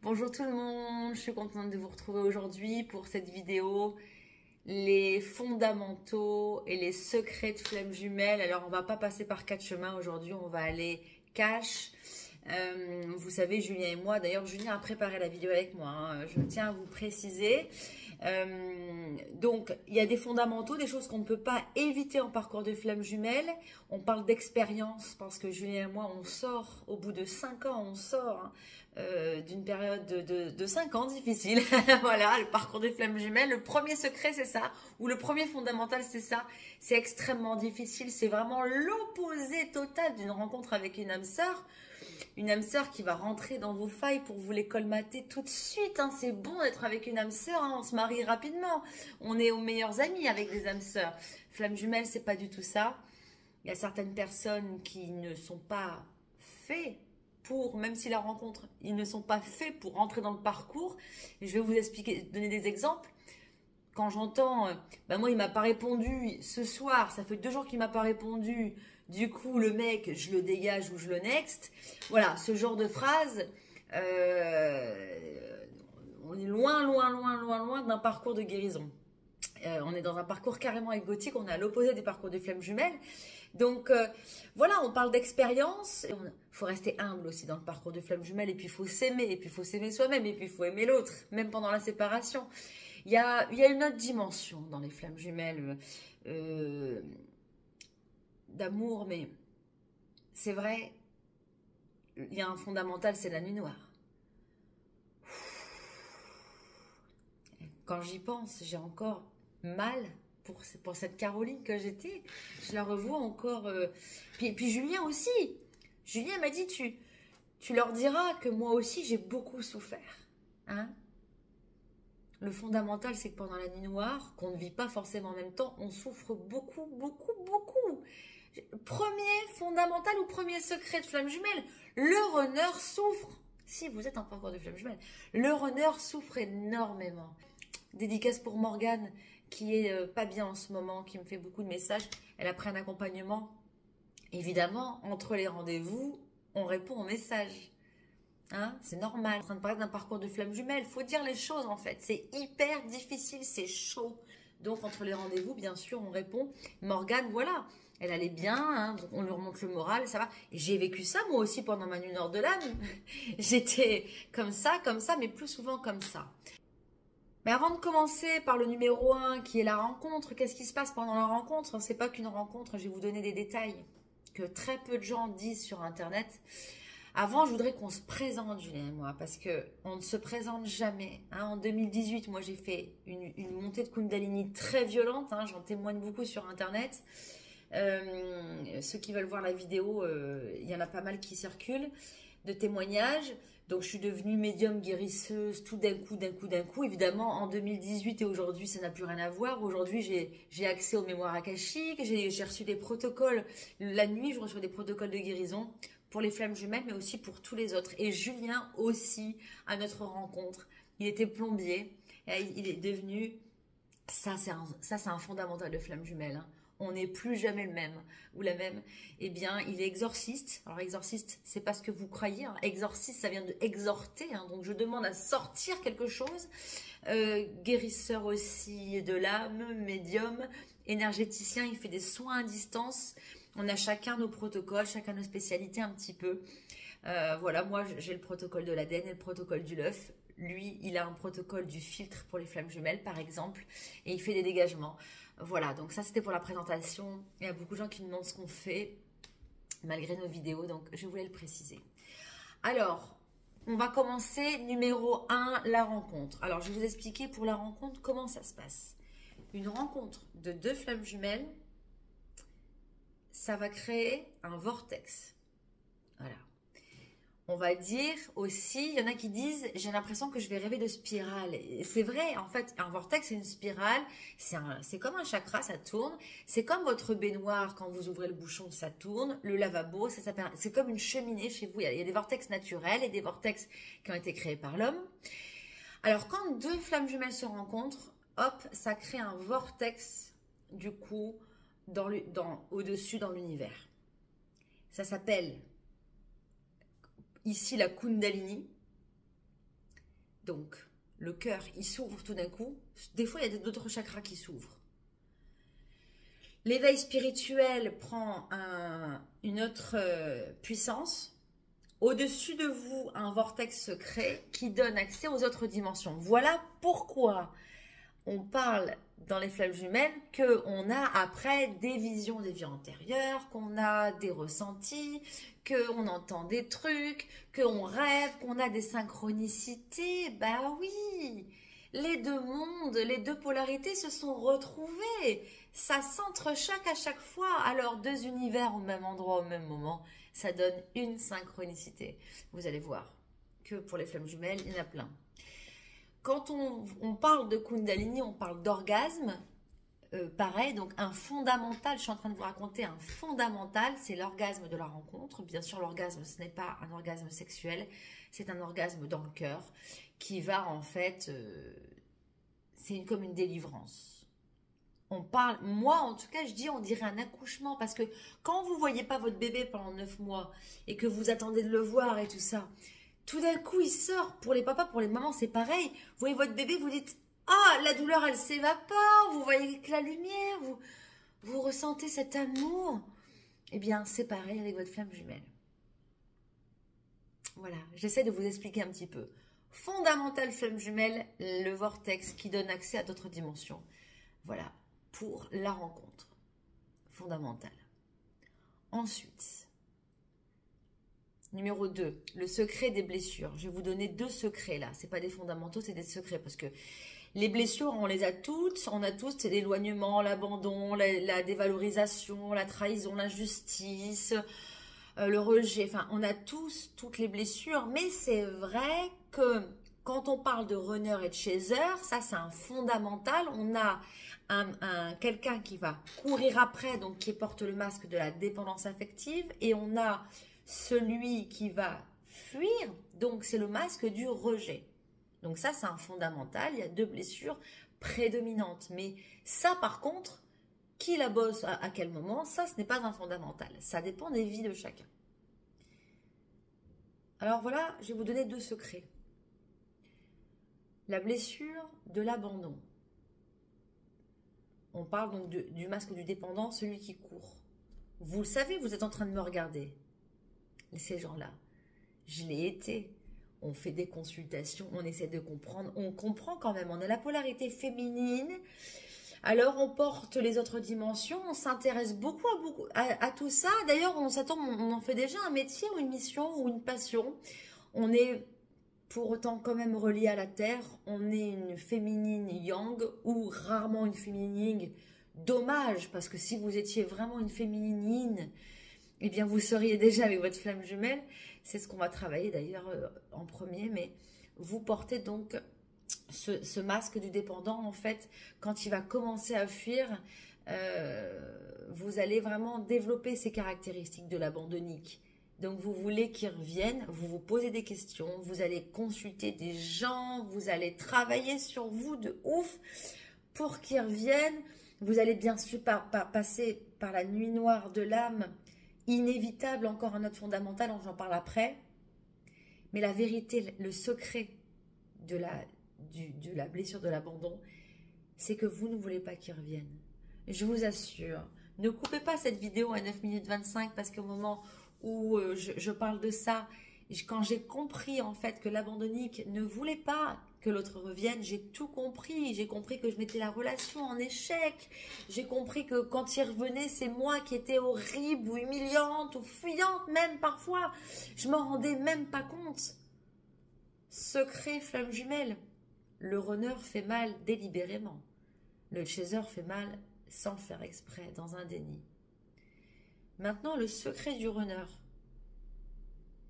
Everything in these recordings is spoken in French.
Bonjour tout le monde, je suis contente de vous retrouver aujourd'hui pour cette vidéo. Les fondamentaux et les secrets de flamme jumelle. Alors on va pas passer par 4 chemins aujourd'hui, on va aller cash. Vous savez, Julien et moi, d'ailleurs Julien a préparé la vidéo avec moi, hein, je tiens à vous préciser. Donc il y a des fondamentaux, des choses qu'on ne peut pas éviter en parcours de flamme jumelle. On parle d'expérience parce que Julien et moi on sort, au bout de 5 ans on sort d'une période de 5 ans difficile. Voilà, le parcours des flammes jumelles, le premier secret c'est ça, ou le premier fondamental c'est ça. C'est extrêmement difficile, c'est vraiment l'opposé total d'une rencontre avec une âme sœur. Une âme sœur qui va rentrer dans vos failles pour vous les colmater tout de suite. Hein. C'est bon d'être avec une âme sœur, hein. On se marie rapidement. On est aux meilleurs amis avec des âmes sœurs. Flamme jumelle, c'est pas du tout ça. Il y a certaines personnes qui ne sont pas faits pour, même si la rencontre, ils ne sont pas faits pour rentrer dans le parcours. Et je vais vous expliquer, donner des exemples. Quand j'entends, moi il m'a pas répondu ce soir, ça fait 2 jours qu'il m'a pas répondu, du coup le mec je le dégage ou je le next. Voilà, ce genre de phrase, on est loin d'un parcours de guérison. On est dans un parcours carrément égotique, on est à l'opposé du parcours des flammes jumelles. Donc voilà, on parle d'expérience. Il faut rester humble aussi dans le parcours de flammes jumelles, et puis il faut s'aimer, et puis il faut s'aimer soi-même, et puis il faut aimer l'autre, même pendant la séparation. Il y a une autre dimension dans les flammes jumelles d'amour, mais c'est vrai, il y a un fondamental, c'est la nuit noire. Quand j'y pense, j'ai encore mal pour cette Caroline que j'étais. Je la revois encore. Puis Julien aussi. Julien m'a dit, tu leur diras que moi aussi j'ai beaucoup souffert. Hein? Le fondamental, c'est que pendant la nuit noire, qu'on ne vit pas forcément en même temps, on souffre beaucoup. Premier fondamental ou premier secret de flamme jumelle, le runner souffre. Si vous êtes en parcours de flamme jumelle, le runner souffre énormément. Dédicace pour Morgane, qui est pas bien en ce moment, qui me fait beaucoup de messages. Elle a pris un accompagnement. Évidemment, entre les rendez-vous, on répond aux messages. Hein, c'est normal. On est en train de parler d'un parcours de flamme jumelle. Il faut dire les choses en fait. C'est hyper difficile, c'est chaud. Donc entre les rendez-vous, bien sûr, on répond. Morgane, voilà, elle allait bien, hein, donc on lui remonte le moral, ça va. Et j'ai vécu ça moi aussi pendant ma nuit nord de l'âme. J'étais comme ça, mais plus souvent comme ça. Mais avant de commencer par le numéro 1 qui est la rencontre, qu'est-ce qui se passe pendant la rencontre? C'est pas qu'une rencontre, je vais vous donner des détails que très peu de gens disent sur internet. Avant, je voudrais qu'on se présente, Julien et moi, parce qu'on ne se présente jamais. Hein. En 2018, moi, j'ai fait une montée de Kundalini très violente. Hein, j'en témoigne beaucoup sur Internet. Ceux qui veulent voir la vidéo, il y en a pas mal qui circulent, de témoignages. Donc, je suis devenue médium guérisseuse tout d'un coup. Évidemment, en 2018 et aujourd'hui, ça n'a plus rien à voir. Aujourd'hui, j'ai accès aux mémoires akashiques. J'ai reçu des protocoles. La nuit, je reçois des protocoles de guérison pour les flammes jumelles, mais aussi pour tous les autres. Et Julien aussi, à notre rencontre, il était plombier, il est devenu, ça c'est un fondamental de flammes jumelles, hein. On n'est plus jamais le même ou la même. Eh bien, il est exorciste. Alors, exorciste, c'est pas ce que vous croyez. Hein. Exorciste, ça vient de exhorter. Hein. Donc, je demande à sortir quelque chose. Guérisseur aussi de l'âme, médium, énergéticien. Il fait des soins à distance. On a chacun nos protocoles, chacun nos spécialités un petit peu. Voilà, moi, j'ai le protocole de l'ADN et le protocole du l'œuf. Lui, il a un protocole du filtre pour les flammes jumelles, par exemple, et il fait des dégagements. Voilà, donc ça, c'était pour la présentation. Il y a beaucoup de gens qui me demandent ce qu'on fait, malgré nos vidéos, donc je voulais le préciser. Alors, on va commencer. Numéro 1, la rencontre. Alors, je vais vous expliquer pour la rencontre comment ça se passe. Une rencontre de 2 flammes jumelles, ça va créer un vortex. Voilà. On va dire aussi, il y en a qui disent, j'ai l'impression que je vais rêver de spirale. C'est vrai, en fait, un vortex, c'est une spirale, c'est comme un chakra, ça tourne. C'est comme votre baignoire, quand vous ouvrez le bouchon, ça tourne. Le lavabo, c'est comme une cheminée chez vous. Il y a des vortex naturels et des vortex qui ont été créés par l'homme. Alors, quand 2 flammes jumelles se rencontrent, hop, ça crée un vortex, du coup, au-dessus dans l'univers. Ça s'appelle ici la Kundalini. Donc, le cœur, il s'ouvre tout d'un coup. Des fois, il y a d'autres chakras qui s'ouvrent. L'éveil spirituel prend une autre puissance. Au-dessus de vous, un vortex secret qui donne accès aux autres dimensions. Voilà pourquoi on parle dans les flammes jumelles qu'on a après des visions des vies antérieures, qu'on a des ressentis, qu'on entend des trucs, qu'on rêve, qu'on a des synchronicités. Bah oui, les deux mondes, les deux polarités se sont retrouvées. Ça s'entrechoque à chaque fois. Alors, deux univers au même endroit, au même moment, ça donne une synchronicité. Vous allez voir que pour les flammes jumelles, il y en a plein. Quand on parle de Kundalini, on parle d'orgasme. Pareil, donc un fondamental, je suis en train de vous raconter un fondamental, c'est l'orgasme de la rencontre. Bien sûr, l'orgasme, ce n'est pas un orgasme sexuel, c'est un orgasme dans le cœur qui va en fait, c'est comme une délivrance. On parle, moi en tout cas, je dis on dirait un accouchement parce que quand vous voyez pas votre bébé pendant 9 mois et que vous attendez de le voir et tout ça, tout d'un coup il sort. Pour les papas, pour les mamans, c'est pareil. Vous voyez votre bébé, vous dites ah, la douleur, elle s'évapore, vous voyez que la lumière, vous ressentez cet amour. Eh bien, c'est pareil avec votre flamme jumelle. Voilà, j'essaie de vous expliquer un petit peu. Fondamental flamme jumelle, le vortex qui donne accès à d'autres dimensions. Voilà, pour la rencontre. Fondamental. Ensuite, numéro 2, le secret des blessures. Je vais vous donner 2 secrets là. Ce n'est pas des fondamentaux, c'est des secrets parce que les blessures, on les a toutes. On a tous l'éloignement, l'abandon, la dévalorisation, la trahison, l'injustice, le rejet. Enfin, on a tous toutes les blessures. Mais c'est vrai que quand on parle de runner et de chaser, ça c'est un fondamental. On a quelqu'un qui va courir après, donc qui porte le masque de la dépendance affective. Et on a celui qui va fuir, donc c'est le masque du rejet. Donc ça, c'est un fondamental. Il y a 2 blessures prédominantes. Mais ça, par contre, qui la bosse à quel moment, ça, ce n'est pas un fondamental. Ça dépend des vies de chacun. Alors voilà, je vais vous donner 2 secrets. La blessure de l'abandon. On parle donc du masque du dépendant, celui qui court. Vous le savez, vous êtes en train de me regarder. Ces gens-là, je l'ai été. On fait des consultations, on essaie de comprendre. On comprend quand même, on a la polarité féminine. Alors, on porte les autres dimensions, on s'intéresse beaucoup à tout ça. D'ailleurs, on en fait déjà un métier ou une mission ou une passion. On est pour autant quand même relié à la terre. On est une féminine yang ou rarement une féminine yin. Dommage, parce que si vous étiez vraiment une féminine yin, eh bien, vous seriez déjà avec votre flamme jumelle. C'est ce qu'on va travailler d'ailleurs en premier. Mais vous portez donc ce masque du dépendant. En fait, quand il va commencer à fuir, vous allez vraiment développer ces caractéristiques de l'abandonnique. Donc, vous voulez qu'il revienne, vous vous posez des questions, vous allez consulter des gens, vous allez travailler sur vous de ouf pour qu'il revienne. Vous allez bien sûr passer par la nuit noire de l'âme, inévitable, encore un autre fondamental, j'en parle après. Mais la vérité, le secret de la blessure de l'abandon, c'est que vous ne voulez pas qu'il revienne. Je vous assure, ne coupez pas cette vidéo à 9 minutes 25 parce qu'au moment où je parle de ça, quand j'ai compris en fait que l'abandonnique ne voulait pas que l'autre revienne, j'ai tout compris. J'ai compris que je mettais la relation en échec. J'ai compris que quand il revenait, c'est moi qui étais horrible ou humiliante ou fuyante même parfois. Je m'en rendais même pas compte. Secret flamme jumelle. Le runner fait mal délibérément. Le chaser fait mal sans le faire exprès, dans un déni. Maintenant, le secret du runner.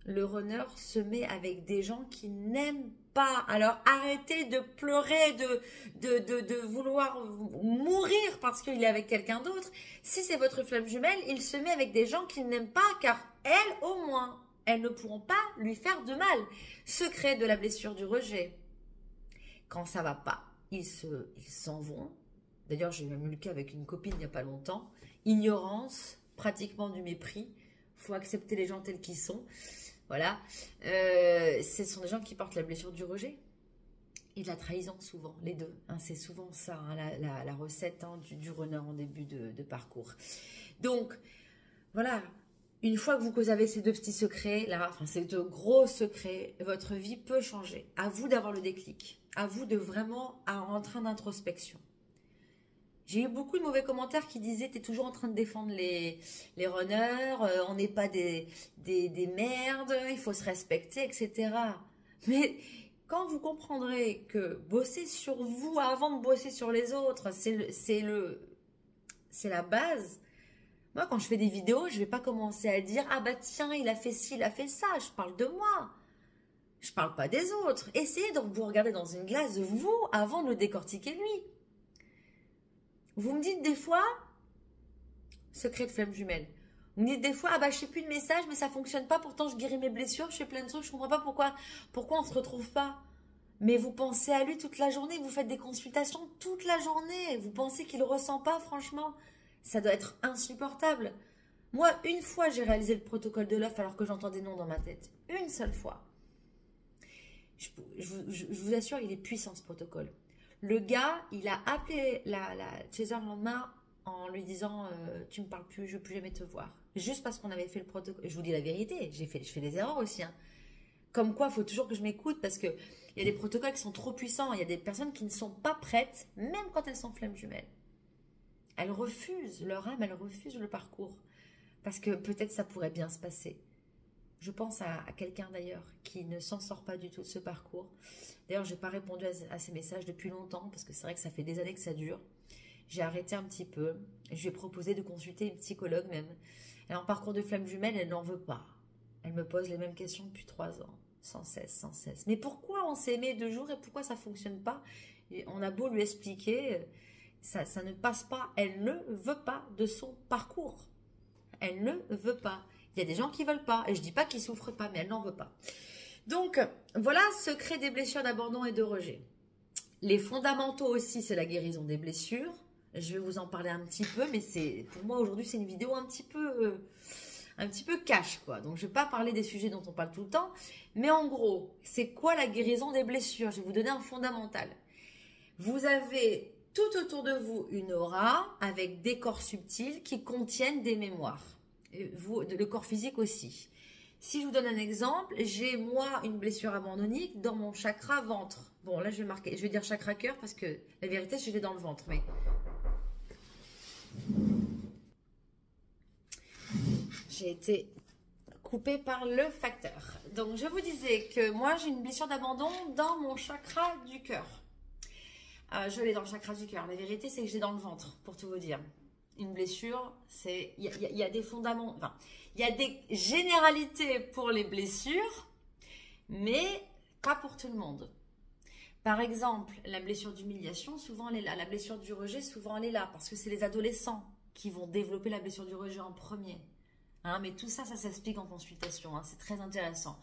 Le runner se met avec des gens qui n'aiment pas. Alors arrêtez de pleurer, de vouloir mourir parce qu'il est avec quelqu'un d'autre. Si c'est votre flamme jumelle, il se met avec des gens qu'il n'aime pas car elles, au moins, elles ne pourront pas lui faire de mal. Secret de la blessure du rejet. Quand ça va pas, ils s'en vont. D'ailleurs, j'ai même eu le cas avec une copine il n'y a pas longtemps. Ignorance, pratiquement du mépris. Il faut accepter les gens tels qu'ils sont. Voilà. Ce sont des gens qui portent la blessure du rejet. et de la trahison souvent, les deux. Hein, c'est souvent ça, hein, la recette hein, du runner en début de parcours. Donc, voilà, une fois que vous avez ces deux petits secrets, là, enfin ces deux gros secrets, votre vie peut changer. À vous d'avoir le déclic, à vous de vraiment en train d'introspection. J'ai eu beaucoup de mauvais commentaires qui disaient « T'es toujours en train de défendre les runners, on n'est pas des merdes, il faut se respecter, etc. » Mais quand vous comprendrez que bosser sur vous avant de bosser sur les autres, c'est la base. Moi, quand je fais des vidéos, je ne vais pas commencer à dire « Ah bah tiens, il a fait ci, il a fait ça », je parle de moi. Je ne parle pas des autres. Essayez donc de vous regarder dans une glace, vous, avant de le décortiquer lui. Vous me dites des fois, secret de flamme jumelle, vous me dites des fois, ah bah je sais plus de message, mais ça fonctionne pas, pourtant je guéris mes blessures, je fais plein de trucs, je comprends pas pourquoi on se retrouve pas. Mais vous pensez à lui toute la journée, vous faites des consultations toute la journée, vous pensez qu'il ressent pas, franchement, ça doit être insupportable. Moi, une fois, j'ai réalisé le protocole de l'œuf alors que j'entends des noms dans ma tête. Une seule fois. Je vous assure, il est puissant ce protocole. Le gars, il a appelé la chaser le lendemain en lui disant tu me parles plus, je veux plus jamais te voir. Juste parce qu'on avait fait le protocole. Je vous dis la vérité, je fais des erreurs aussi. Hein. Comme quoi, il faut toujours que je m'écoute parce qu'il y a des protocoles qui sont trop puissants. Il y a des personnes qui ne sont pas prêtes, même quand elles sont flammes jumelles. Elles refusent, leur âme, elle refuse le parcours. Parce que peut-être ça pourrait bien se passer. Je pense à quelqu'un d'ailleurs qui ne s'en sort pas du tout de ce parcours. D'ailleurs, je n'ai pas répondu à ces messages depuis longtemps parce que c'est vrai que ça fait des années que ça dure. J'ai arrêté un petit peu. Je lui ai proposé de consulter une psychologue même. Elle est en parcours de flamme jumelle, elle n'en veut pas. Elle me pose les mêmes questions depuis 3 ans, sans cesse, sans cesse. Mais pourquoi on s'est aimé 2 jours et pourquoi ça ne fonctionne pas? Et on a beau lui expliquer, ça ne passe pas. Elle ne veut pas de son parcours. Elle ne veut pas. Il y a des gens qui ne veulent pas. Et je ne dis pas qu'ils ne souffrent pas, mais elle n'en veut pas. Donc, voilà, secret des blessures d'abandon et de rejet. Les fondamentaux aussi, c'est la guérison des blessures. Je vais vous en parler un petit peu, mais pour moi, aujourd'hui, c'est une vidéo un petit peu cash, quoi. Donc, je ne vais pas parler des sujets dont on parle tout le temps. Mais en gros, c'est quoi la guérison des blessures? Je vais vous donner un fondamental. Vous avez tout autour de vous une aura avec des corps subtils qui contiennent des mémoires. Le corps physique aussi. Si je vous donne un exemple, j'ai moi une blessure abandonnique dans mon chakra ventre. Bon, là je vais dire chakra cœur parce que la vérité, je l'ai dans le ventre. Mais j'ai été coupée par le facteur. Donc je vous disais que moi j'ai une blessure d'abandon dans mon chakra du cœur. Je l'ai dans le chakra du cœur. La vérité, c'est que je l'ai dans le ventre, pour tout vous dire. Une blessure, il y a des fondamentaux, enfin, il y a des généralités pour les blessures, mais pas pour tout le monde. Par exemple, la blessure d'humiliation, souvent elle est là. La blessure du rejet, souvent elle est là, parce que c'est les adolescents qui vont développer la blessure du rejet en premier. Hein, mais tout ça, ça s'explique en consultation, hein, c'est très intéressant.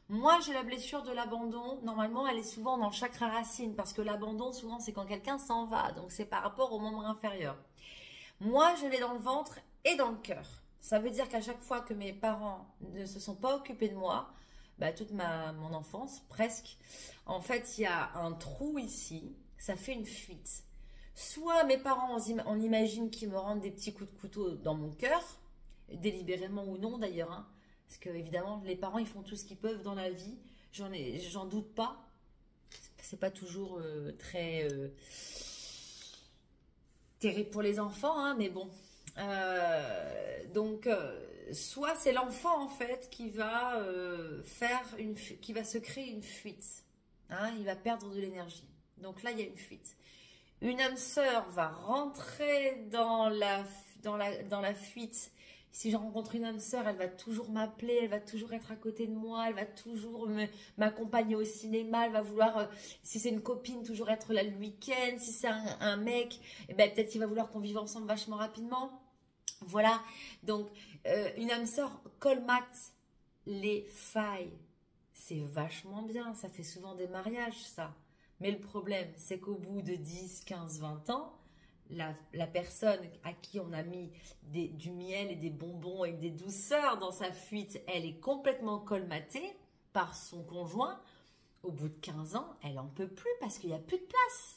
Moi, j'ai la blessure de l'abandon. Normalement, elle est souvent dans le chakra racine, parce que l'abandon, souvent, c'est quand quelqu'un s'en va. Donc, c'est par rapport au membre inférieur. Moi, je l'ai dans le ventre et dans le cœur. Ça veut dire qu'à chaque fois que mes parents ne se sont pas occupés de moi, toute mon enfance, presque, en fait, il y a un trou ici, ça fait une fuite. Soit mes parents, on imagine qu'ils me rendent des petits coups de couteau dans mon cœur, délibérément ou non d'ailleurs, hein, parce que évidemment, les parents, ils font tout ce qu'ils peuvent dans la vie, j'en doute pas. C'est pas toujours très... terrible pour les enfants, hein, mais bon. Donc, soit c'est l'enfant en fait qui va qui va se créer une fuite. Hein, il va perdre de l'énergie. Donc là, il y a une fuite. Une âme sœur va rentrer dans la fuite. Si je rencontre une âme sœur, elle va toujours m'appeler, elle va toujours être à côté de moi, elle va toujours m'accompagner au cinéma, elle va vouloir, si c'est une copine, toujours être là le week-end, si c'est un mec, peut-être qu'il va vouloir qu'on vive ensemble vachement rapidement. Voilà, donc une âme sœur colmate les failles. C'est vachement bien, ça fait souvent des mariages ça. Mais le problème, c'est qu'au bout de 10, 15, 20 ans, la personne à qui on a mis du miel et des bonbons et des douceurs dans sa fuite, elle est complètement colmatée par son conjoint Au bout de 15 ans, elle en peut plus parce qu'il n'y a plus de place.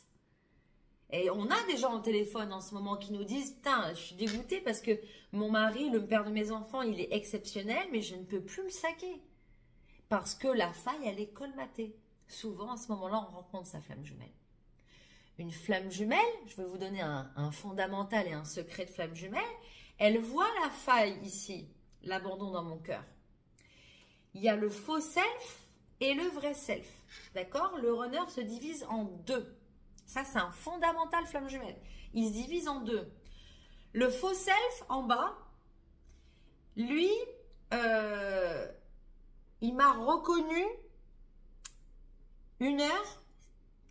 Et on a des gens au téléphone en ce moment qui nous disent « Putain, je suis dégoûtée parce que mon mari, le père de mes enfants, il est exceptionnel, mais je ne peux plus me saquer. » Parce que la faille, elle est colmatée. Souvent, à ce moment-là, on rencontre sa flamme jumelle. Une flamme jumelle, je vais vous donner un fondamental et un secret de flamme jumelle, elle voit la faille ici, l'abandon dans mon cœur. Il y a le faux self et le vrai self. D'accord? Le runner se divise en deux. Ça, c'est un fondamental flamme jumelle. Il se divise en deux. Le faux self, en bas, lui, il m'a reconnu 1 heure,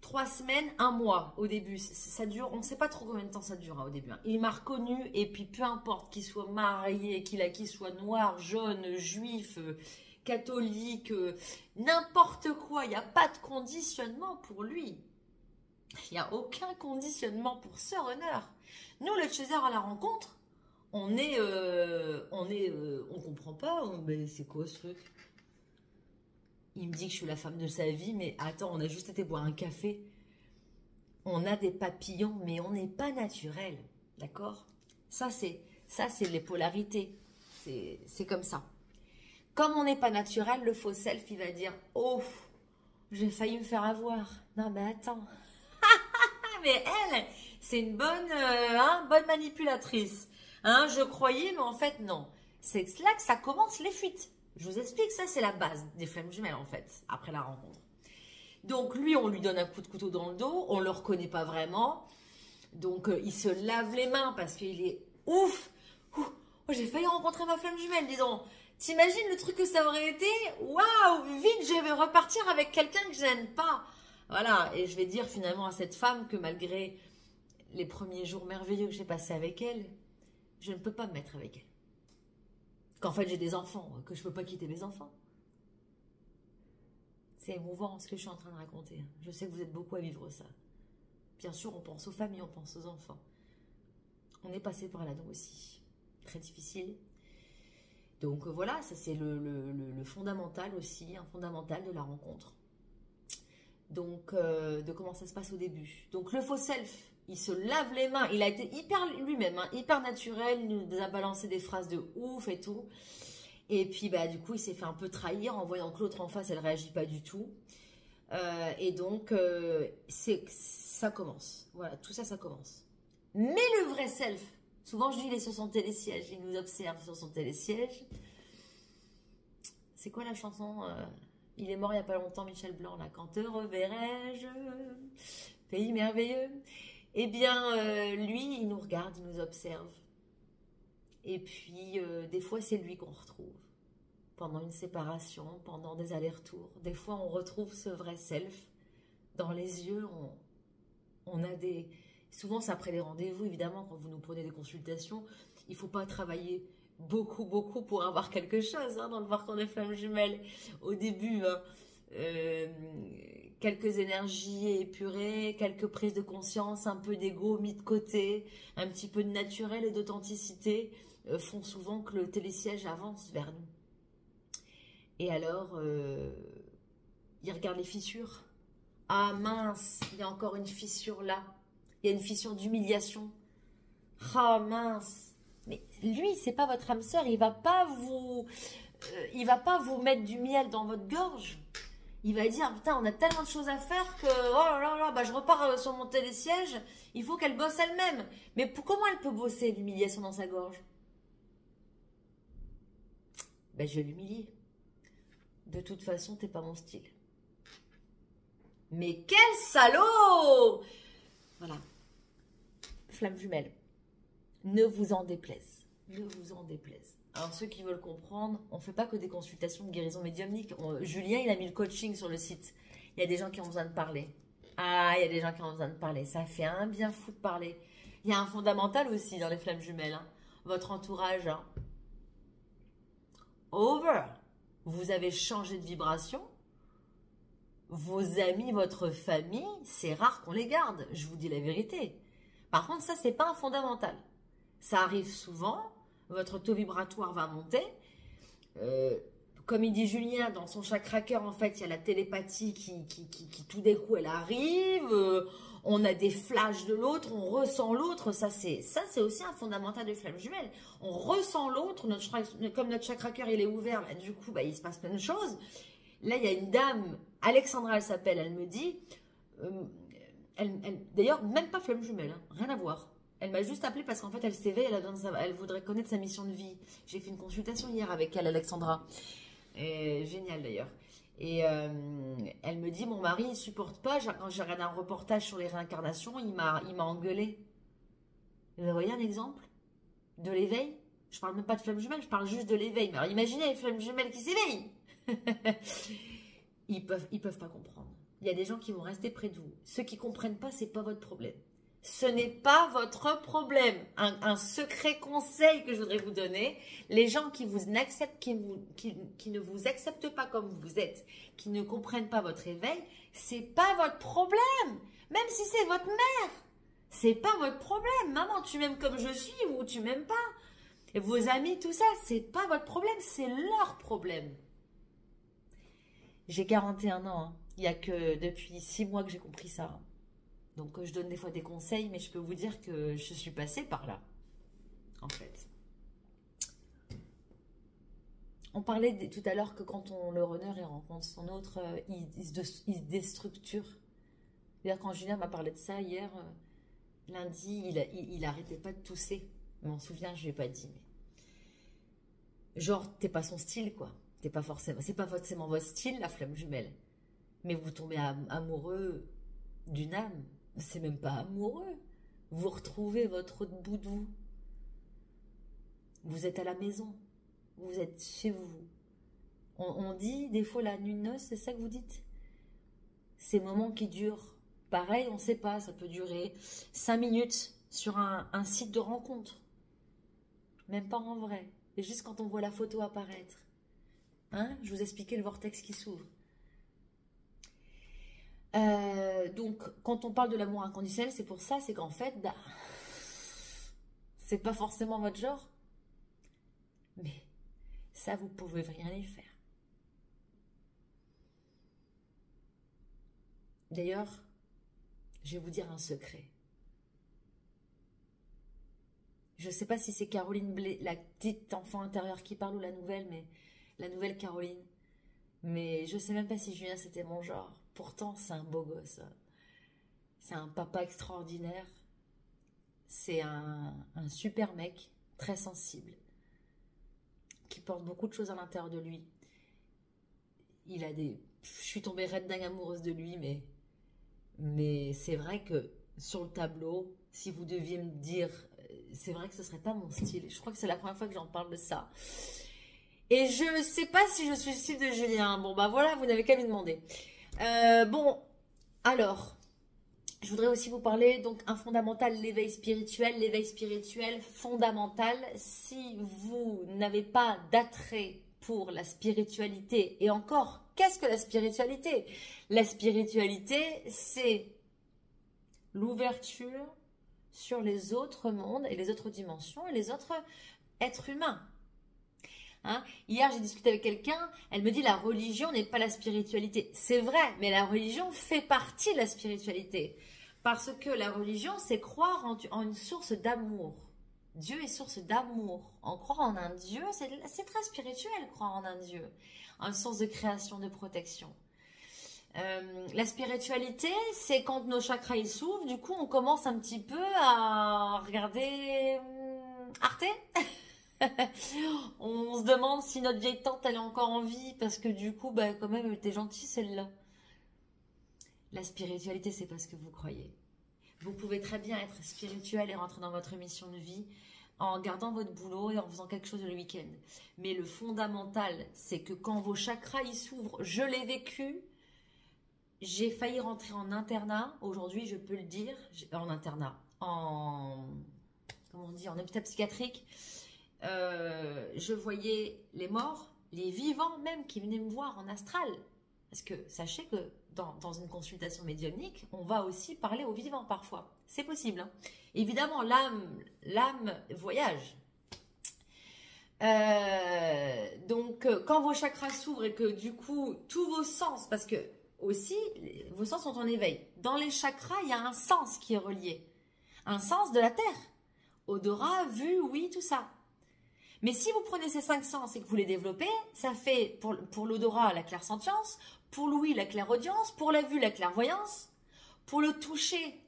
3 semaines, 1 mois au début. Ça dure, on ne sait pas trop combien de temps ça dure au début. Il m'a reconnu et puis peu importe qu'il soit marié, qu'il soit noir, jaune, juif, catholique, n'importe quoi. Il n'y a pas de conditionnement pour lui. Il n'y a aucun conditionnement pour ce runner. Nous, le chaser à la rencontre, on comprend pas. Mais c'est quoi ce truc? Il me dit que je suis la femme de sa vie, mais attends, on a juste été boire un café. On a des papillons, mais on n'est pas naturel, d'accord? Ça, c'est les polarités. C'est comme ça. Comme on n'est pas naturel, le faux self, il va dire « Oh, j'ai failli me faire avoir. Non, mais attends. » Mais elle, c'est une bonne manipulatrice. Hein, je croyais, mais en fait, non. C'est là que ça commence les fuites. Je vous explique, ça, c'est la base des flammes jumelles, en fait, après la rencontre. Donc, lui, on lui donne un coup de couteau dans le dos. On ne le reconnaît pas vraiment. Donc, il se lave les mains parce qu'il est ouf. Oh, j'ai failli rencontrer ma flamme jumelle, disons. T'imagines le truc que ça aurait été? Waouh, vite, je vais repartir avec quelqu'un que j'aime pas. Voilà, et je vais dire finalement à cette femme que malgré les premiers jours merveilleux que j'ai passés avec elle, je ne peux pas me mettre avec elle. Qu'en fait j'ai des enfants, que je ne peux pas quitter mes enfants. C'est émouvant ce que je suis en train de raconter. Je sais que vous êtes beaucoup à vivre ça. Bien sûr, on pense aux familles, on pense aux enfants. On est passé par là, nous aussi. Très difficile. Donc voilà, ça c'est le fondamental aussi, un fondamental de la rencontre. Donc, de comment ça se passe au début. Donc, le faux self, il se lave les mains. Il a été hyper lui-même, hein, hyper naturel. Il nous a balancé des phrases de ouf et tout. Et puis, bah, du coup, il s'est fait un peu trahir en voyant que l'autre en face, elle ne réagit pas du tout. Et donc, ça commence. Voilà, tout ça, ça commence. Mais le vrai self, souvent je dis, il est sur son télésiège. Il nous observe sur son télésiège. C'est quoi la chanson il est mort il n'y a pas longtemps, Michel Blanc, là. Quand te reverrai-je, pays merveilleux. Eh bien, lui, il nous regarde, il nous observe. Et puis, des fois, c'est lui qu'on retrouve. Pendant une séparation, pendant des allers-retours. Des fois, on retrouve ce vrai self. Dans les yeux, on a des... Souvent, c'est après les rendez-vous, évidemment, quand vous nous prenez des consultations. Il ne faut pas travailler beaucoup pour avoir quelque chose dans le parcours des flammes jumelles. Au début, quelques énergies épurées, quelques prises de conscience, un peu d'ego mis de côté, un petit peu de naturel et d'authenticité font souvent que le télésiège avance vers nous. Et alors, il regarde les fissures. Ah mince, il y a encore une fissure là. Il y a une fissure d'humiliation. Ah mince. Mais lui, c'est pas votre âme sœur, il va pas vous mettre du miel dans votre gorge. Il va dire, putain, on a tellement de choses à faire que, oh là là, bah, je repars sur mon télésiège, il faut qu'elle bosse elle-même. Mais comment elle peut bosser l'humiliation dans sa gorge? Ben, je vais l'humilier. De toute façon, t'es pas mon style. Mais quel salaud! Voilà. Flamme jumelle. Ne vous en déplaise. Ne vous en déplaise. Alors, ceux qui veulent comprendre, on ne fait pas que des consultations de guérison médiumnique. Julien, il a mis le coaching sur le site. Il y a des gens qui ont besoin de parler. Ah, il y a des gens qui ont besoin de parler. Ça fait un bien fou de parler. Il y a un fondamental aussi dans les flammes jumelles. Hein. Votre entourage. Hein. Over. Vous avez changé de vibration. Vos amis, votre famille, c'est rare qu'on les garde. Je vous dis la vérité. Par contre, ça, c'est pas un fondamental. Ça arrive souvent, votre taux vibratoire va monter. comme il dit Julien, dans son chakra cœur, en fait, il y a la télépathie qui tout d'un coup, elle arrive. On a des flashs de l'autre, on ressent l'autre. Ça, c'est aussi un fondamental de flamme jumelle. On ressent l'autre. Comme notre chakra cœur, il est ouvert, là, du coup, bah, il se passe plein de choses. Là, il y a une dame, Alexandra, elle s'appelle, elle me dit, d'ailleurs, même pas flamme jumelle, hein, rien à voir. Elle m'a juste appelé parce qu'en fait, elle s'éveille, elle voudrait connaître sa mission de vie. J'ai fait une consultation hier avec elle, Alexandra. Génial d'ailleurs. Et elle me dit, mon mari, il supporte pas. Quand j'ai regardé un reportage sur les réincarnations, il m'a engueulé. Vous voyez un exemple de l'éveil? Je parle même pas de flamme jumelle, je parle juste de l'éveil. Mais alors imaginez les flammes jumelles qui s'éveillent. Ils peuvent pas comprendre. Il y a des gens qui vont rester près de vous. Ceux qui comprennent pas, c'est pas votre problème. Ce n'est pas votre problème. Un secret conseil que je voudrais vous donner, les gens qui ne vous acceptent pas comme vous êtes, qui ne comprennent pas votre éveil, c'est pas votre problème. Même si c'est votre mère, c'est pas votre problème. Maman, tu m'aimes comme je suis ou tu m'aimes pas. Et vos amis, tout ça, c'est pas votre problème, c'est leur problème. J'ai 41 ans, hein. Il n'y a que depuis 6 mois que j'ai compris ça. Donc je donne des fois des conseils, mais je peux vous dire que je suis passée par là, en fait. On parlait tout à l'heure que quand le runner il rencontre son autre, il se déstructure. D'ailleurs, quand Julien m'a parlé de ça hier, lundi, il arrêtait pas de tousser. Je m'en souviens, je lui ai pas dit. Mais... genre, t'es pas son style, quoi. C'est pas forcément votre style, la flamme jumelle. Mais vous tombez amoureux d'une âme. C'est même pas amoureux. Vous retrouvez votre autre bout de vous. Vous êtes à la maison. Vous êtes chez vous. On dit des fois la nuit de noces, c'est ça que vous dites? Ces moments qui durent. Pareil, on ne sait pas, ça peut durer 5 minutes sur un site de rencontre. Même pas en vrai. C'est juste quand on voit la photo apparaître. Hein? Je vous expliquais le vortex qui s'ouvre. Donc, quand on parle de l'amour inconditionnel, c'est pour ça, c'est qu'en fait, bah, c'est pas forcément votre genre. Mais ça, vous pouvez rien y faire. D'ailleurs, je vais vous dire un secret. Je ne sais pas si c'est Caroline Blé, la petite enfant intérieure qui parle ou la nouvelle, mais la nouvelle Caroline. Mais je ne sais même pas si Julien c'était mon genre. Pourtant, c'est un beau gosse. C'est un papa extraordinaire. C'est un super mec, très sensible, qui porte beaucoup de choses à l'intérieur de lui. Il a des... Je suis tombée raide dingue amoureuse de lui, mais c'est vrai que sur le tableau, si vous deviez me dire, c'est vrai que ce serait pas mon style. Je crois que c'est la première fois que j'en parle de ça. Et je ne sais pas si je suis le style de Julien. Bon, bah voilà, vous n'avez qu'à lui demander. Bon, alors, je voudrais aussi vous parler, donc, un fondamental, l'éveil spirituel fondamental. Si vous n'avez pas d'attrait pour la spiritualité, et encore, qu'est-ce que la spiritualité? La spiritualité, c'est l'ouverture sur les autres mondes et les autres dimensions et les autres êtres humains. Hein? Hier, j'ai discuté avec quelqu'un, elle me dit la religion n'est pas la spiritualité. C'est vrai, mais la religion fait partie de la spiritualité. Parce que la religion, c'est croire en une source d'amour. Dieu est source d'amour. En croire en un Dieu, c'est très spirituel, croire en un Dieu. Une source de création, de protection. La spiritualité, c'est quand nos chakras ils s'ouvrent, du coup, on commence un petit peu à regarder Arte. On se demande si notre vieille tante elle est encore en vie parce que du coup bah quand même elle était gentille celle-là. La spiritualité c'est pas ce que vous croyez. Vous pouvez très bien être spirituel et rentrer dans votre mission de vie en gardant votre boulot et en faisant quelque chose le week-end. Mais le fondamental c'est que quand vos chakras ils s'ouvrent, je l'ai vécu, j'ai failli rentrer en internat, aujourd'hui je peux le dire, en internat, en hôpital psychiatrique. Je voyais les morts, les vivants même qui venaient me voir en astral. Parce que sachez que dans une consultation médiumnique, on va aussi parler aux vivants parfois. C'est possible. Hein. Évidemment, l'âme voyage. Donc, Donc, quand vos chakras s'ouvrent et que du coup, tous vos sens, parce que aussi, vos sens sont en éveil. Dans les chakras, il y a un sens qui est relié. Un sens de la terre. Odorat, vue, oui, tout ça. Mais si vous prenez ces 5 sens et que vous les développez, ça fait pour l'odorat la clairsentience, pour l'ouïe la clairaudience, pour la vue la clairvoyance, pour le toucher.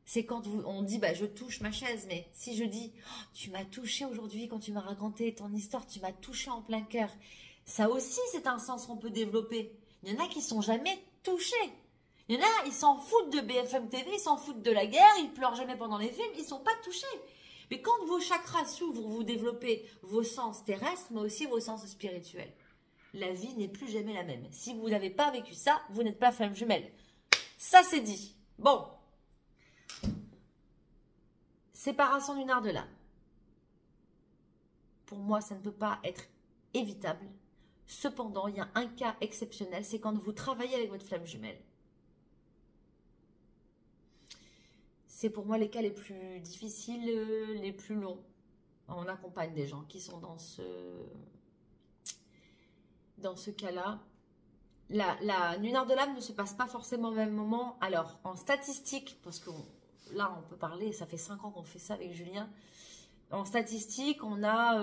C'est quand on dit bah, je touche ma chaise, mais si je dis oh, tu m'as touché aujourd'hui quand tu m'as raconté ton histoire, tu m'as touché en plein cœur. Ça aussi c'est un sens qu'on peut développer. Il y en a qui sont jamais touchés. Il y en a, ils s'en foutent de BFM TV, ils s'en foutent de la guerre, ils pleurent jamais pendant les films, ils sont pas touchés. Mais quand vos chakras s'ouvrent, vous développez vos sens terrestres, mais aussi vos sens spirituels. La vie n'est plus jamais la même. Si vous n'avez pas vécu ça, vous n'êtes pas flamme jumelle. Ça c'est dit. Bon. Séparation lunaire de l'âme. Pour moi, ça ne peut pas être évitable. Cependant, il y a un cas exceptionnel, c'est quand vous travaillez avec votre flamme jumelle. C'est pour moi les cas les plus difficiles, les plus longs. On accompagne des gens qui sont dans ce cas-là. La lunaire de l'âme ne se passe pas forcément au même moment. Alors, en statistique, parce que là, on peut parler, ça fait 5 ans qu'on fait ça avec Julien. En statistique, on a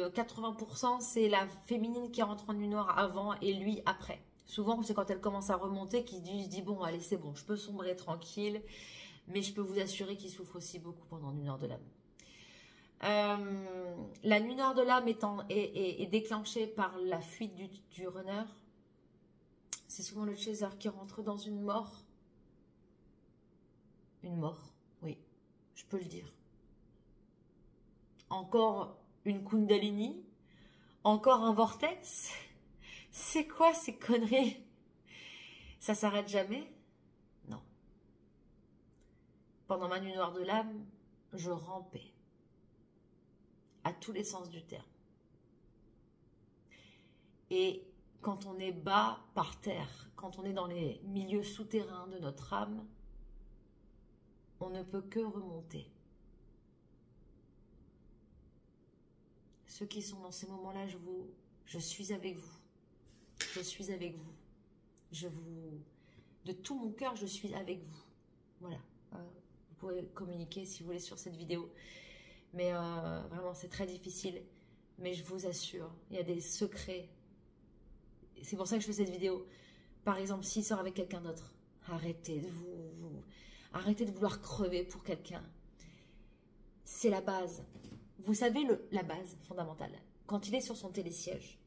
80%, c'est la féminine qui rentre en nuit noire avant et lui après. Souvent, c'est quand elle commence à remonter qu'il se dit bon, allez, c'est bon, je peux sombrer tranquille. Mais je peux vous assurer qu'il souffre aussi beaucoup pendant la nuit noire de l'âme. La nuit noire de l'âme est déclenchée par la fuite du runner. C'est souvent le chaser qui rentre dans une mort. Une mort, oui, je peux le dire. Encore une kundalini. Encore un vortex. C'est quoi ces conneries? Ça s'arrête jamais? Non. Pendant ma nuit noire de l'âme, je rampais. À tous les sens du terme. Et quand on est bas par terre, quand on est dans les milieux souterrains de notre âme, on ne peut que remonter. Ceux qui sont dans ces moments-là, je suis avec vous. Je suis avec vous. De tout mon cœur, je suis avec vous. Voilà. Vous pouvez communiquer si vous voulez sur cette vidéo. Mais vraiment, c'est très difficile. Mais je vous assure, il y a des secrets. C'est pour ça que je fais cette vidéo. Par exemple, s'il sort avec quelqu'un d'autre, arrêtez de vouloir crever pour quelqu'un. C'est la base. Vous savez, la base fondamentale. Quand il est sur son télésiège,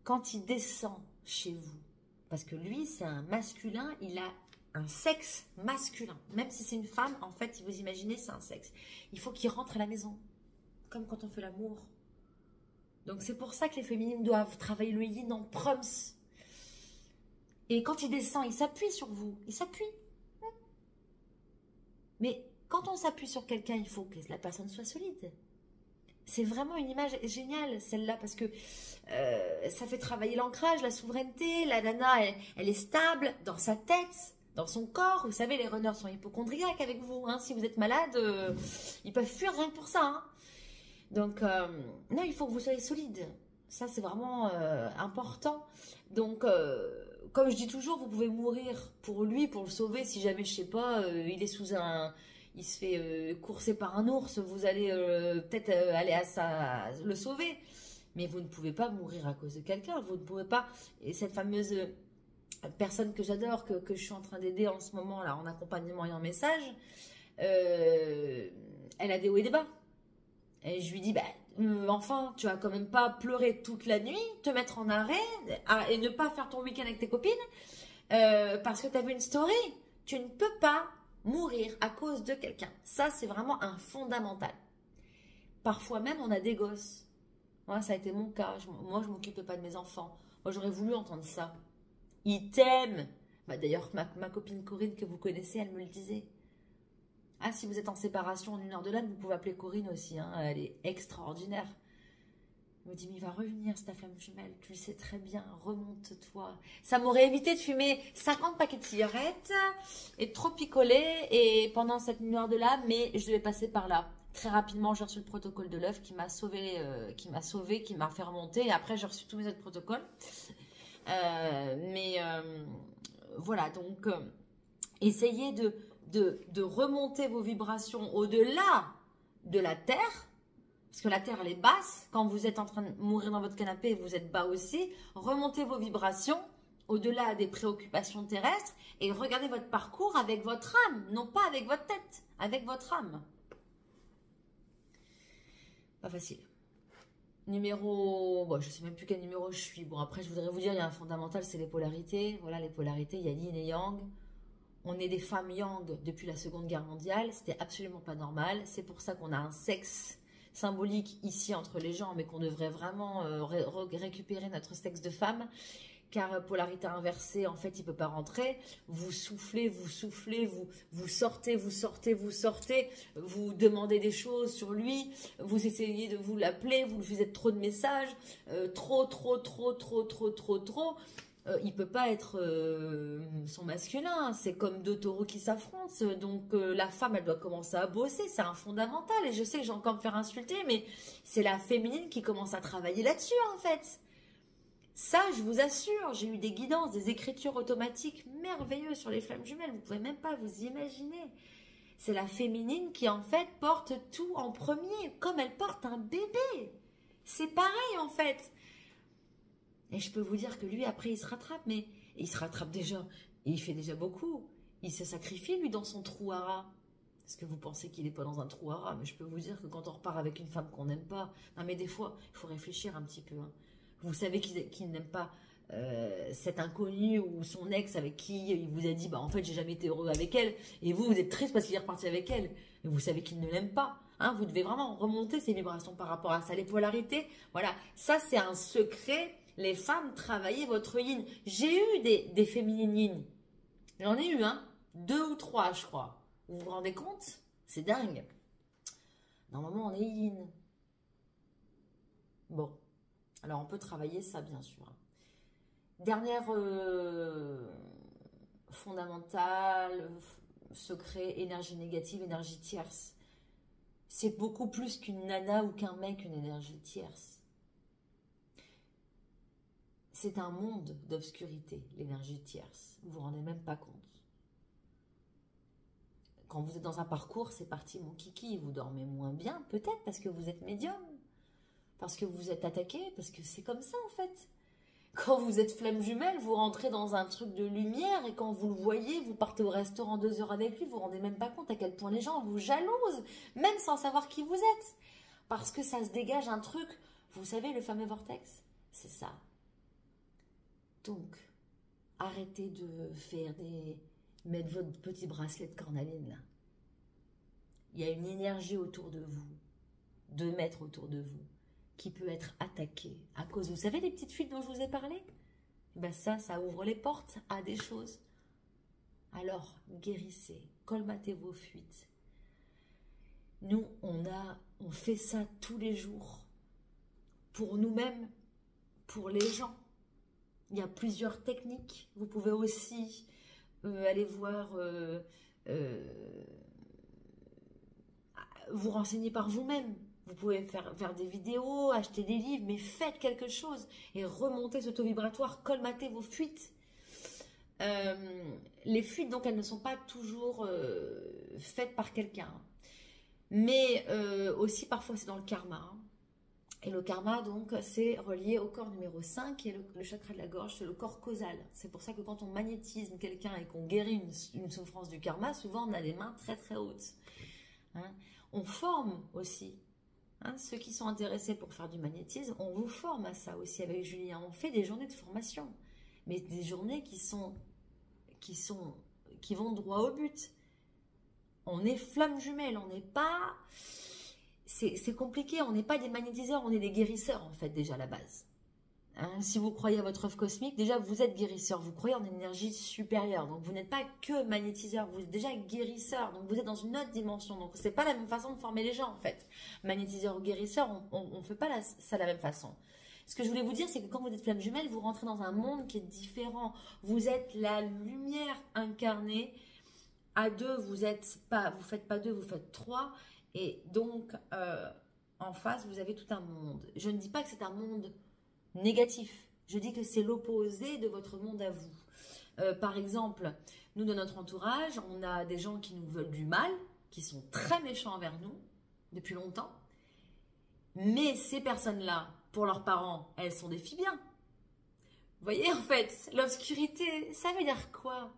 quand il descend chez vous, parce que lui, c'est un masculin, il a un sexe masculin. Même si c'est une femme, en fait, vous imaginez, c'est un sexe. Il faut qu'il rentre à la maison, comme quand on fait l'amour. Donc, c'est pour ça que les féminines doivent travailler le yin en proms. Et quand il descend, il s'appuie sur vous. Il s'appuie. Mais quand on s'appuie sur quelqu'un, il faut que la personne soit solide. C'est vraiment une image géniale, celle-là, parce que ça fait travailler l'ancrage, la souveraineté. La nana, elle est stable dans sa tête, dans son corps. Vous savez, les runners sont hypocondriaques avec vous. Hein. Si vous êtes malade, ils peuvent fuir rien que pour ça. Hein. Donc, non, il faut que vous soyez solide. Ça, c'est vraiment important. Donc, comme je dis toujours, vous pouvez mourir pour lui, pour le sauver. Si jamais, je sais pas, il est sous il se fait courser par un ours, vous allez peut-être aller le sauver. Mais vous ne pouvez pas mourir à cause de quelqu'un. Vous ne pouvez pas. Et cette fameuse personne que j'adore, que je suis en train d'aider en ce moment, là, en accompagnement et en message, elle a des hauts et des bas. Et je lui dis, bah, enfin, tu vas quand même pas pleurer toute la nuit, te mettre en arrêt et ne pas faire ton week-end avec tes copines parce que tu as vu une story. Tu ne peux pas mourir à cause de quelqu'un. Ça, c'est vraiment un fondamental. Parfois même, on a des gosses. Moi, ça a été mon cas. Moi, je ne m'occupais pas de mes enfants. Moi, j'aurais voulu entendre ça. Ils t'aiment. Bah, d'ailleurs, ma copine Corinne, que vous connaissez, elle me le disait. Ah, si vous êtes en séparation en une heure de l'âme, vous pouvez appeler Corinne aussi. Hein, elle est extraordinaire. Elle me dit, mais il va revenir, c'est ta flamme jumelle. Tu le sais très bien, remonte-toi. Ça m'aurait évité de fumer 50 paquets de cigarettes et de trop picoler et pendant cette nuit noire de l'âme, mais je devais passer par là. Très rapidement, j'ai reçu le protocole de l'œuf qui m'a sauvé, qui m'a fait remonter. Et après, j'ai reçu tous mes autres protocoles. Voilà, donc essayez de remonter vos vibrations au-delà de la Terre. Parce que la Terre, elle est basse. Quand vous êtes en train de mourir dans votre canapé, vous êtes bas aussi. Remontez vos vibrations au-delà des préoccupations terrestres et regardez votre parcours avec votre âme, non pas avec votre tête, avec votre âme. Pas facile. Numéro... Bon, je ne sais même plus quel numéro je suis. Bon, après, je voudrais vous dire, il y a un fondamental, c'est les polarités. Voilà, les polarités, il y a yin et yang. On est des femmes yang depuis la Seconde Guerre mondiale. C'était absolument pas normal. C'est pour ça qu'on a un sexe symbolique ici entre les gens, mais qu'on devrait vraiment récupérer notre sexe de femme. Car polarité inversée, en fait, il ne peut pas rentrer. Vous soufflez, vous sortez, vous demandez des choses sur lui, vous essayez de vous l'appeler, vous lui faites trop de messages, trop. Il ne peut pas être son masculin, c'est comme deux taureaux qui s'affrontent, donc la femme, elle doit commencer à bosser, c'est un fondamental, et je sais que j'ai encore me faire insulter, mais c'est la féminine qui commence à travailler là-dessus, en fait. Ça, je vous assure, j'ai eu des guidances, des écritures automatiques merveilleuses sur les flammes jumelles. Vous ne pouvez même pas vous imaginer. C'est la féminine qui, en fait, porte tout en premier, comme elle porte un bébé. C'est pareil, en fait. Et je peux vous dire que lui, après, il se rattrape, mais il se rattrape déjà. Et il fait déjà beaucoup. Il se sacrifie, lui, dans son trou à rat. Est-ce que vous pensez qu'il n'est pas dans un trou à rat? Mais je peux vous dire que quand on repart avec une femme qu'on n'aime pas... Non, mais des fois, il faut réfléchir un petit peu, hein. Vous savez qu'il n'aime pas cet inconnu ou son ex avec qui il vous a dit bah en fait j'ai jamais été heureux avec elle et vous êtes triste parce qu'il est reparti avec elle et vous savez qu'il ne l'aime pas, hein, vous devez vraiment remonter ces vibrations par rapport à ça, les polarités, voilà, ça c'est un secret, les femmes, travaillez votre yin. J'ai eu des féminines yin, j'en ai eu 2 ou 3 je crois, vous vous rendez compte, c'est dingue, normalement on est yin. Bon, alors, on peut travailler ça, bien sûr. Dernière fondamentale, secret, énergie négative, énergie tierce. C'est beaucoup plus qu'une nana ou qu'un mec, une énergie tierce. C'est un monde d'obscurité, l'énergie tierce. Vous vous rendez même pas compte. Quand vous êtes dans un parcours, c'est parti mon kiki, vous dormez moins bien, peut-être parce que vous êtes médium. Parce que vous êtes attaqué, parce que c'est comme ça en fait. Quand vous êtes flamme jumelle, vous rentrez dans un truc de lumière et quand vous le voyez, vous partez au restaurant 2 heures avec lui, vous vous rendez même pas compte à quel point les gens vous jalousent, même sans savoir qui vous êtes. Parce que ça se dégage un truc, vous savez le fameux vortex, c'est ça. Donc, arrêtez de faire mettre votre petit bracelet de cornaline là. Il y a une énergie autour de vous, 2 mètres autour de vous, qui peut être attaqué à cause, vous savez les petites fuites dont je vous ai parlé, ben ça ouvre les portes à des choses. Alors guérissez, colmatez vos fuites. Nous on fait ça tous les jours pour nous-mêmes, pour les gens. Il y a plusieurs techniques. Vous pouvez aussi aller voir, vous renseigner par vous-même. Vous pouvez faire des vidéos, acheter des livres, mais faites quelque chose et remontez ce taux vibratoire, colmatez vos fuites. Les fuites, donc, elles ne sont pas toujours faites par quelqu'un. Mais aussi, parfois, c'est dans le karma. Et le karma, donc, c'est relié au corps numéro 5, qui est le chakra de la gorge, c'est le corps causal. C'est pour ça que quand on magnétise quelqu'un et qu'on guérit une souffrance du karma, souvent, on a les mains très, très hautes. Hein. On forme aussi. Hein, ceux qui sont intéressés pour faire du magnétisme, on vous forme à ça aussi avec Julien. On fait des journées de formation, mais des journées qui vont droit au but. On est flamme jumelle, on n'est pas... C'est compliqué, on n'est pas des magnétiseurs, on est des guérisseurs en fait déjà à la base. Hein, si vous croyez à votre œuvre cosmique, déjà vous êtes guérisseur, vous croyez en une énergie supérieure, donc vous n'êtes pas que magnétiseur, vous êtes déjà guérisseur, donc vous êtes dans une autre dimension, donc c'est pas la même façon de former les gens en fait. Magnétiseur ou guérisseur, on fait pas ça de la même façon. Ce que je voulais vous dire, c'est que quand vous êtes flamme jumelle, vous rentrez dans un monde qui est différent, vous êtes la lumière incarnée, à 2, vous faites pas 2, vous faites 3, Et donc, en face, vous avez tout un monde. Je ne dis pas que c'est un monde négatif. Je dis que c'est l'opposé de votre monde à vous. Par exemple, nous, dans notre entourage, on a des gens qui nous veulent du mal, qui sont très méchants envers nous depuis longtemps. Mais ces personnes-là, pour leurs parents, elles sont des filles bien. Vous voyez, en fait, l'obscurité, ça veut dire quoi?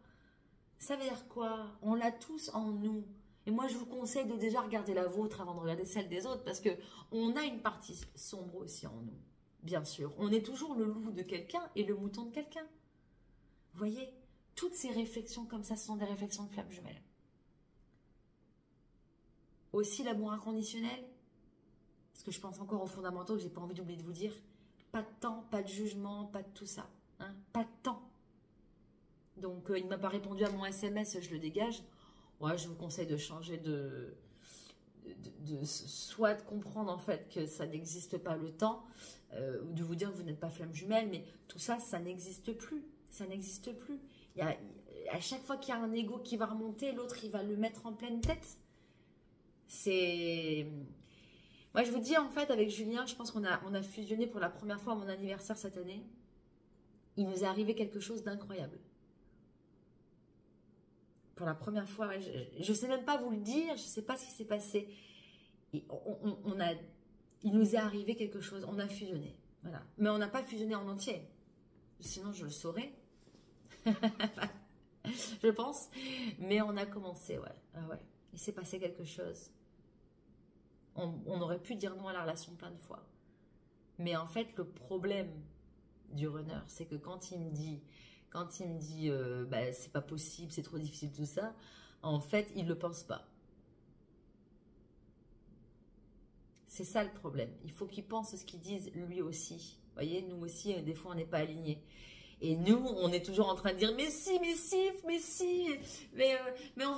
Ça veut dire quoi? On l'a tous en nous. Et moi, je vous conseille de déjà regarder la vôtre avant de regarder celle des autres, parce que on a une partie sombre aussi en nous, bien sûr. On est toujours le loup de quelqu'un et le mouton de quelqu'un. Vous voyez, toutes ces réflexions comme ça, ce sont des réflexions de flammes jumelles. Aussi l'amour inconditionnel, parce que je pense encore aux fondamentaux que j'ai pas envie d'oublier de vous dire. Pas de temps, pas de jugement, pas de tout ça. Hein, pas de temps. Donc, il ne m'a pas répondu à mon SMS, je le dégage. Ouais, je vous conseille de changer soit de comprendre en fait que ça n'existe pas le temps, ou de vous dire que vous n'êtes pas flamme jumelle, mais tout ça, ça n'existe plus. Ça n'existe plus. À chaque fois qu'il y a un ego qui va remonter, l'autre, il va le mettre en pleine tête. C'est... Moi, je vous dis, en fait, avec Julien, je pense qu'on a fusionné pour la première fois à mon anniversaire cette année. Il nous est arrivé quelque chose d'incroyable. Pour la première fois, ouais, je ne sais même pas vous le dire, je ne sais pas ce qui s'est passé. Et il nous est arrivé quelque chose, on a fusionné. Voilà. Mais on n'a pas fusionné en entier. Sinon, je le saurais. Je pense. Mais on a commencé, ouais. Ah ouais. Il s'est passé quelque chose. On aurait pu dire non à la relation plein de fois. Mais en fait, le problème du runner, c'est que quand il me dit bah, c'est pas possible, c'est trop difficile, tout ça, en fait, il ne le pense pas. C'est ça le problème. Il faut qu'il pense ce qu'ils disent lui aussi. Vous voyez, nous aussi, des fois, on n'est pas alignés. Et nous, on est toujours en train de dire mais si,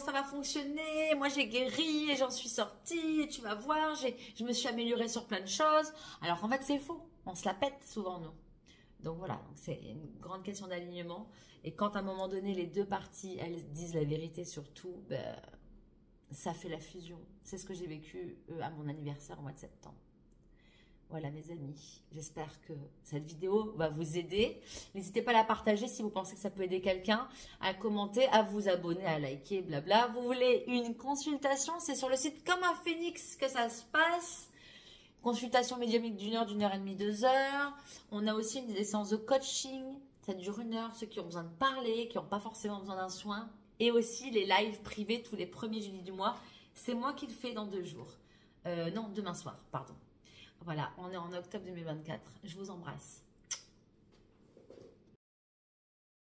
ça va fonctionner. Moi, j'ai guéri et j'en suis sortie. Et tu vas voir, je me suis améliorée sur plein de choses. Alors qu'en fait, c'est faux. On se la pète souvent, nous. Donc voilà, c'est une grande question d'alignement. Et quand à un moment donné, les deux parties, elles disent la vérité sur tout, ben, ça fait la fusion. C'est ce que j'ai vécu à mon anniversaire au mois de septembre. Voilà mes amis, j'espère que cette vidéo va vous aider. N'hésitez pas à la partager si vous pensez que ça peut aider quelqu'un, à commenter, à vous abonner, à liker, blabla. Vous voulez une consultation, c'est sur le site Comme un Phénix que ça se passe. Consultation médiumnique d'une heure et demie, 2 heures. On a aussi des séances de coaching, ça dure 1 heure, ceux qui ont besoin de parler, qui n'ont pas forcément besoin d'un soin. Et aussi les lives privés tous les premiers jeudis du mois. C'est moi qui le fais dans 2 jours. Non, demain soir, pardon. Voilà, on est en octobre 2024. Je vous embrasse.